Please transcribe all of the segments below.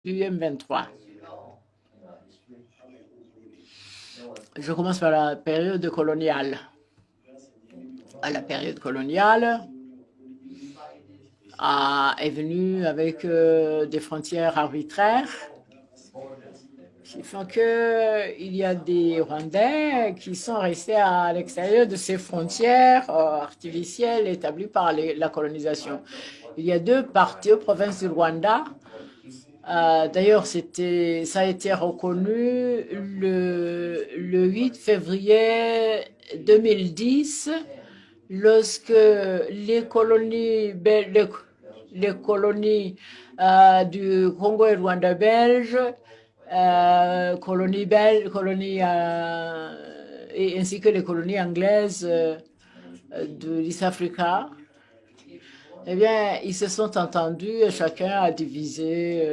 du M23. Je commence par la période coloniale. À la période coloniale est venue avec des frontières arbitraires qui font qu'il y a des Rwandais qui sont restés à l'extérieur de ces frontières artificielles établies par la colonisation. Il y a deux parties aux provinces du Rwanda. D'ailleurs, ça a été reconnu le 8 février 2010 lorsque les colonies du Congo et Rwanda belges, et ainsi que les colonies anglaises de l'East Africa, eh bien, ils se sont entendus et chacun a divisé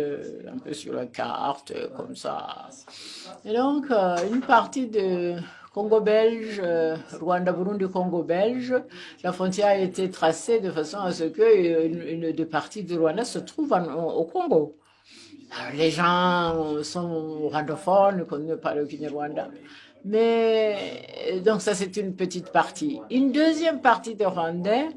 un peu sur la carte, comme ça. Et donc, une partie de Congo belge, Rwanda-Burundi Congo belge, la frontière a été tracée de façon à ce qu'une des parties du Rwanda se trouve au Congo. Alors, les gens sont rwandophones, ne connaissent pas le Kinyarwanda. Mais, donc ça c'est une petite partie. Une deuxième partie de Rwandais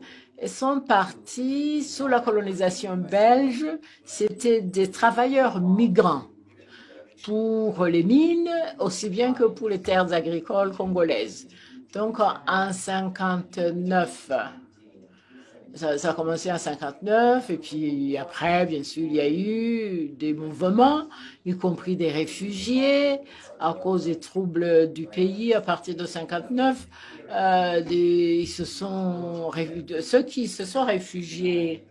sont partis sous la colonisation belge. C'était des travailleurs migrants pour les mines, aussi bien que pour les terres agricoles congolaises. Donc, en 59, ça a commencé en 59, et puis après, bien sûr, il y a eu des mouvements, y compris des réfugiés, à cause des troubles du pays à partir de 59. Ceux qui se sont réfugiés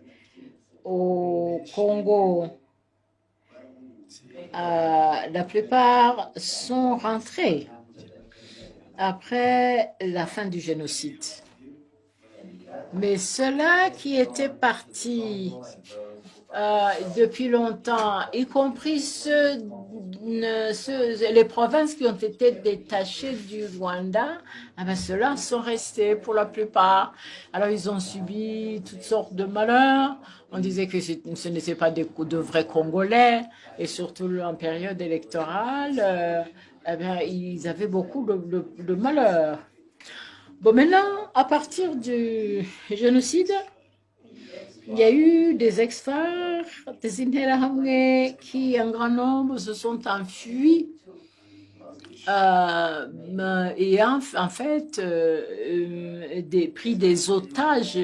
au Congo, la plupart sont rentrés après la fin du génocide. Mais ceux-là qui étaient partis depuis longtemps, y compris les provinces qui ont été détachées du Rwanda, ceux-là sont restés pour la plupart. Alors, ils ont subi toutes sortes de malheurs. On disait que ce n'étaient pas de vrais Congolais, et surtout en période électorale, ils avaient beaucoup de malheurs. Bon, maintenant, à partir du génocide, il y a eu des ex-phares, des Interahamwe qui, en grand nombre, se sont enfuis et en fait pris des otages